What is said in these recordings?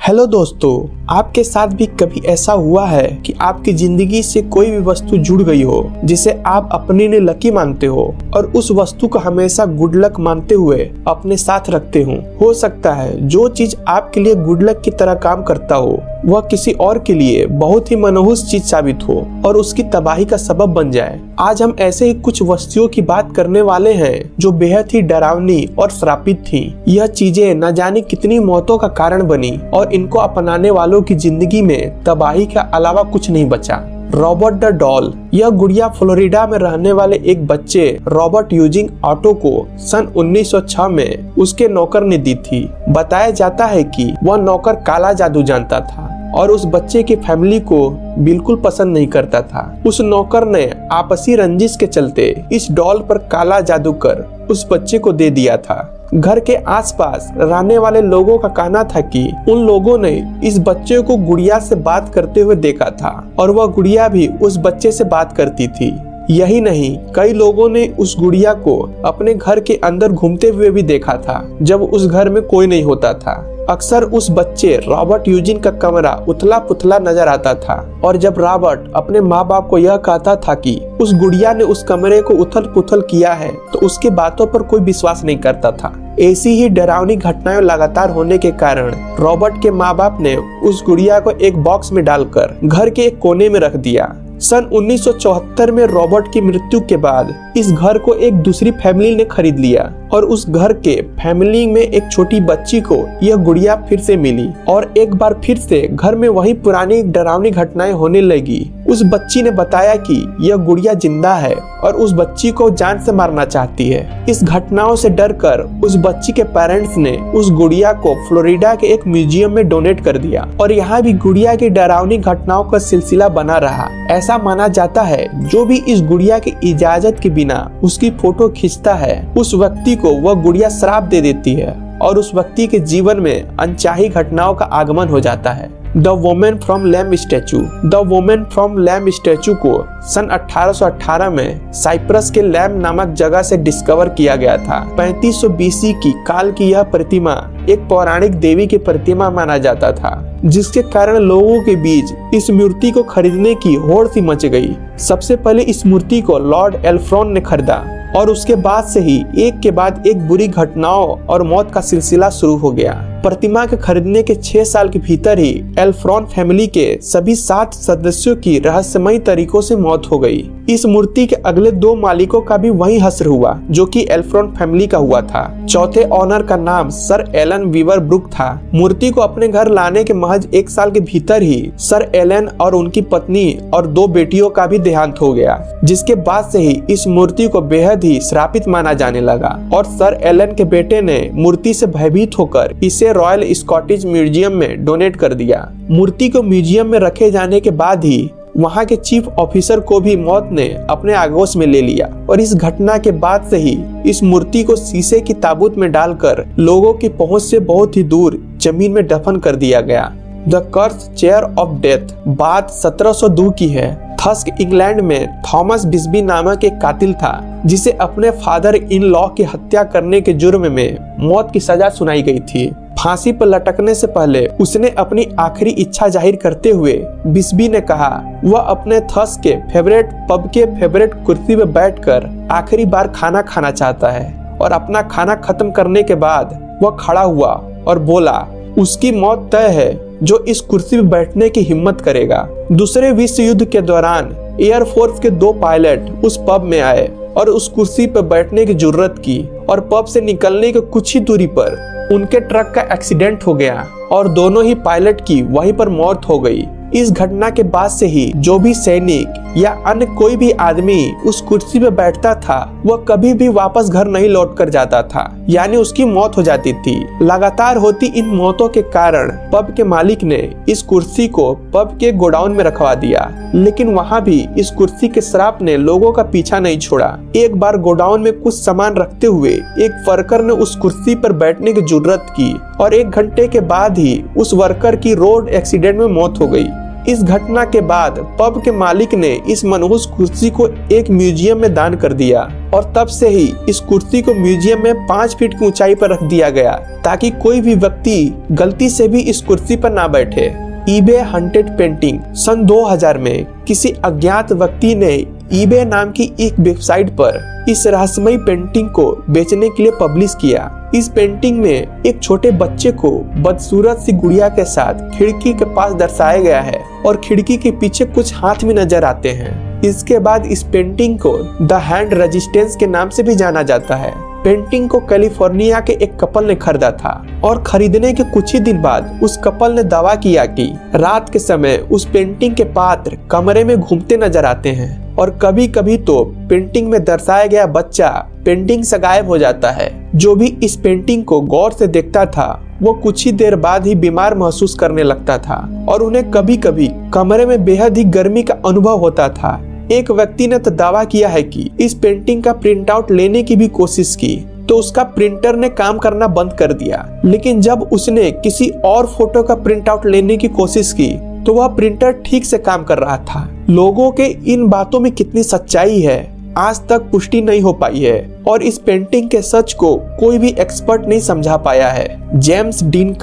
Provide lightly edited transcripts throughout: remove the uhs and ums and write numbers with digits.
Hello दोस्तों, आपके साथ भी कभी ऐसा हुआ है कि आपकी जिंदगी से कोई भी वस्तु जुड़ गई हो जिसे आप अपने लिए लकी मानते हो और उस वस्तु को हमेशा गुड लक मानते हुए अपने साथ रखते हो सकता है जो चीज आपके लिए गुड लक की तरह काम करता हो वह किसी और के लिए बहुत ही मनहूस चीज साबित हो और उसकी तबाही का सबब बन जाए। आज हम ऐसे ही कुछ वस्तुओं की बात करने वाले हैं जो बेहद ही डरावनी और श्रापित थी। यह चीजें न जाने कितनी मौतों का कारण बनी और इनको अपनाने वालों की जिंदगी में तबाही के अलावा कुछ नहीं बचा। Robert the doll. यह गुड़िया फ्लोरिडा में रहने वाले एक बच्चे रॉबर्ट यूजिंग ऑटो को सन 1906 में उसके नौकर ने दी थी। बताया जाता है कि वह नौकर काला जादू जानता था और उस बच्चे की फैमिली को बिल्कुल पसंद नहीं करता था। उस नौकर ने आपसी रंजिश के चलते इस डॉल पर काला जादू कर उस बच्चे को दे दिया था। घर के आसपास रहने वाले लोगों का कहना था कि उन लोगों ने इस बच्चे को गुड़िया से बात करते हुए देखा था और वह गुड़िया भी उस बच्चे से बात करती थी। यही नहीं, कई लोगों ने उस गुड़िया को अपने घर के अंदर घूमते हुए भी देखा था जब उस घर में कोई नहीं होता था। अक्सर उस बच्चे रॉबर्ट यूजिन का कमरा उथला पुथला नजर आता था और जब रॉबर्ट अपने माँ बाप को यह कहता था कि उस गुड़िया ने उस कमरे को उथल पुथल किया है तो उसकी बातों पर कोई विश्वास नहीं करता था। ऐसी ही डरावनी घटनाएं लगातार होने के कारण रॉबर्ट के माँ बाप ने उस गुड़िया को एक बॉक्स में डालकर घर के एक कोने में रख दिया। सन 1974 में रॉबर्ट की मृत्यु के बाद इस घर को एक दूसरी फैमिली ने खरीद लिया और उस घर के फैमिली में एक छोटी बच्ची को यह गुड़िया फिर से मिली और एक बार फिर से घर में वही पुरानी डरावनी घटनाएं होने लगी। उस बच्ची ने बताया कि यह गुड़िया जिंदा है और उस बच्ची को जान से मारना चाहती है। इस घटनाओं से डरकर उस बच्ची के पेरेंट्स ने उस गुड़िया को फ्लोरिडा के एक म्यूजियम में डोनेट कर दिया और यहाँ भी गुड़िया की डरावनी घटनाओं का सिलसिला बना रहा। ऐसा माना जाता है जो भी इस गुड़िया की इजाजत के बिना उसकी फोटो खींचता है उस व्यक्ति को वह गुड़िया श्राप दे देती है और उस व्यक्ति के जीवन में अनचाही घटनाओं का आगमन हो जाता है। The women from Lam statue. The women from Lam statue को सन 1818 में साइप्रस के लैम नामक जगह से डिस्कवर किया गया था। 3500 BC की काल की यह प्रतिमा एक पौराणिक देवी की प्रतिमा माना जाता था जिसके कारण लोगों के बीच इस मूर्ति को खरीदने की होड़ सी मच गई। सबसे पहले इस मूर्ति को लॉर्ड एल्फ्रॉन ने खरीदा और उसके बाद से ही एक के बाद एक बुरी घटनाओं और मौत का सिलसिला शुरू हो गया। प्रतिमा के खरीदने के 6 साल के भीतर ही एल्फ्रॉन फैमिली के सभी 7 सदस्यों की रहस्यमयी तरीकों से मौत हो गई। इस मूर्ति के अगले 2 मालिकों का भी वही हश्र हुआ जो कि एल्फ्रॉन फैमिली का हुआ था। चौथे ऑनर का नाम सर एलन वीवर ब्रुक था। मूर्ति को अपने घर लाने के महज 1 साल के भीतर ही सर एलन और उनकी पत्नी और 2 बेटियों का भी देहांत हो गया, जिसके बाद से ही इस मूर्ति को बेहद ही श्रापित माना जाने लगा और सर एलन के बेटे ने मूर्ति से भयभीत होकर इसे रॉयल स्कॉटिश म्यूजियम में डोनेट कर दिया। मूर्ति को म्यूजियम में रखे जाने के बाद ही वहां के चीफ ऑफिसर को भी मौत ने अपने आगोश में ले लिया और इस घटना के बाद से ही इस मूर्ति को शीशे की ताबूत में डालकर लोगों की पहुंच से बहुत ही दूर जमीन में दफन कर दिया गया। The curse chair of death बात 1702 की है। थस्क इंग्लैंड में थॉमस बिस्बी नामक एक कातिल था जिसे अपने फादर इन लॉ की हत्या करने के जुर्म में मौत की सजा सुनाई गई थी। फांसी पर लटकने से पहले उसने अपनी आखिरी इच्छा जाहिर करते हुए बिस्बी ने कहा वह अपने थस के फेवरेट पब के फेवरेट कुर्सी पर बैठकर आखिरी बार खाना खाना चाहता है और अपना खाना खत्म करने के बाद वह खड़ा हुआ और बोला उसकी मौत तय है जो इस कुर्सी पर बैठने की हिम्मत करेगा। दूसरे विश्व युद्ध के दौरान एयरफोर्स के 2 पायलट उस पब में आए और उस कुर्सी पर बैठने की जुर्रत की और पब से निकलने के कुछ ही दूरी पर उनके ट्रक का एक्सीडेंट हो गया और दोनों ही पायलट की वहीं पर मौत हो गई। इस घटना के बाद से ही जो भी सैनिक या अन्य कोई भी आदमी उस कुर्सी पे बैठता था वह कभी भी वापस घर नहीं लौट कर जाता था, यानी उसकी मौत हो जाती थी। लगातार होती इन मौतों के कारण पब के मालिक ने इस कुर्सी को पब के गोडाउन में रखवा दिया, लेकिन वहाँ भी इस कुर्सी के श्राप ने लोगों का पीछा नहीं छोड़ा। एक बार गोडाउन में कुछ सामान रखते हुए एक वर्कर ने उस कुर्सी पर बैठने की जुर्रत की और 1 घंटे के बाद ही उस वर्कर की रोड एक्सीडेंट में मौत हो गई। इस घटना के बाद पब के मालिक ने इस मनहूस कुर्सी को एक म्यूजियम में दान कर दिया और तब से ही इस कुर्सी को म्यूजियम में 5 फीट की ऊंचाई पर रख दिया गया ताकि कोई भी व्यक्ति गलती से भी इस कुर्सी पर ना बैठे। ईबे हंटेड पेंटिंग सन 2000 में किसी अज्ञात व्यक्ति ने ईबे नाम की एक वेबसाइट पर इस रहस्यमयी पेंटिंग को बेचने के लिए पब्लिश किया। इस पेंटिंग में एक छोटे बच्चे को बदसूरत सी गुड़िया के साथ खिड़की के पास दर्शाया गया है और खिड़की के पीछे कुछ हाथ भी नजर आते हैं। इसके बाद इस पेंटिंग को द हैंड रेजिस्टेंस के नाम से भी जाना जाता है। पेंटिंग को कैलिफोर्निया के एक कपल ने खरीदा था और खरीदने के कुछ ही दिन बाद उस कपल ने दावा किया कि रात के समय उस पेंटिंग के पात्र कमरे में घूमते नजर आते हैं और कभी कभी तो पेंटिंग में दर्शाया गया बच्चा पेंटिंग से गायब हो जाता है। जो भी इस पेंटिंग को गौर से देखता था वो कुछ ही देर बाद ही बीमार महसूस करने लगता था और उन्हें कभी कभी कमरे में बेहद ही गर्मी का अनुभव होता था। एक व्यक्ति ने तो दावा किया है कि इस पेंटिंग का प्रिंट आउट लेने की भी कोशिश की तो उसका प्रिंटर ने काम करना बंद कर दिया, लेकिन जब उसने किसी और फोटो का प्रिंट आउट लेने की कोशिश की तो वह प्रिंटर ठीक से काम कर रहा था। लोगों के इन बातों में कितनी सच्चाई है आज तक पुष्टि नहीं हो पाई है और इस पेंटिंग के सच को कोई भी एक्सपर्ट नहीं समझा पाया है। जेम्स डीन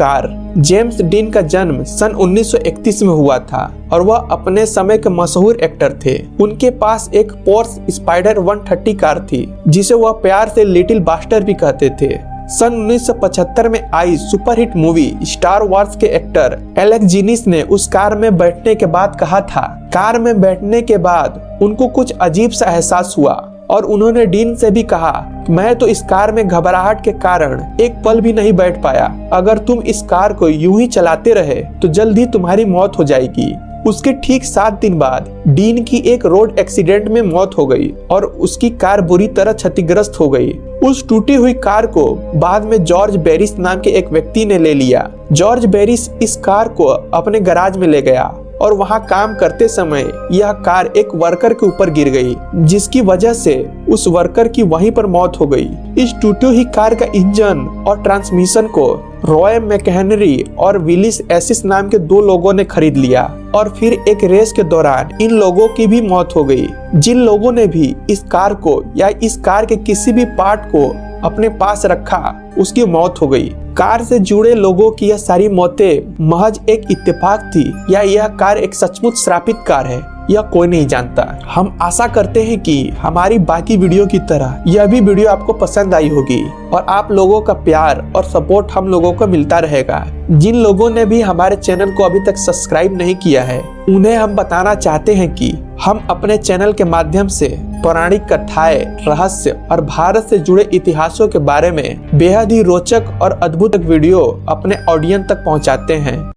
का जन्म सन 1931 में हुआ था और वह अपने समय के मशहूर एक्टर थे। उनके पास एक पोर्श स्पाइडर 130 कार थी जिसे वह प्यार से लिटिल बास्टर भी कहते थे। सन 1975 में आई सुपरहिट मूवी स्टार वॉर्स के एक्टर एलेक्स जिनिस ने उस कार में बैठने के बाद कहा था, कार में बैठने के बाद उनको कुछ अजीब सा एहसास हुआ और उन्होंने डीन से भी कहा, मैं तो इस कार में घबराहट के कारण एक पल भी नहीं बैठ पाया। अगर तुम इस कार को यूं ही चलाते रहे तो जल्द ही तुम्हारी मौत हो जाएगी। उसके ठीक 7 दिन बाद डीन की एक रोड एक्सीडेंट में मौत हो गई और उसकी कार बुरी तरह क्षतिग्रस्त हो गई। उस टूटी हुई कार को बाद में जॉर्ज बेरिस नाम के एक व्यक्ति ने ले लिया। जॉर्ज बेरिस इस कार को अपने गैराज में ले गया और वहां काम करते समय यह कार एक वर्कर के ऊपर गिर गई, जिसकी वजह से उस वर्कर की वहीं पर मौत हो गई। इस टूटी हुई कार का इंजन और ट्रांसमिशन को रॉय मैकहेनरी और विलिस एसिस नाम के 2 लोगों ने खरीद लिया और फिर एक रेस के दौरान इन लोगों की भी मौत हो गई। जिन लोगों ने भी इस कार को या इस कार के किसी भी पार्ट को अपने पास रखा उसकी मौत हो गई। कार से जुड़े लोगों की यह सारी मौतें महज एक इत्तेफाक थी या यह कार एक सचमुच श्रापित कार है, यह कोई नहीं जानता। हम आशा करते हैं कि हमारी बाकी वीडियो की तरह यह भी वीडियो आपको पसंद आई होगी और आप लोगों का प्यार और सपोर्ट हम लोगों को मिलता रहेगा। जिन लोगों ने भी हमारे चैनल को अभी तक सब्सक्राइब नहीं किया है उन्हें हम बताना चाहते हैं कि हम अपने चैनल के माध्यम से पौराणिक कथाएं, रहस्य और भारत से जुड़े इतिहासों के बारे में बेहद ही रोचक और अद्भुत वीडियो अपने ऑडियंस तक पहुंचाते हैं।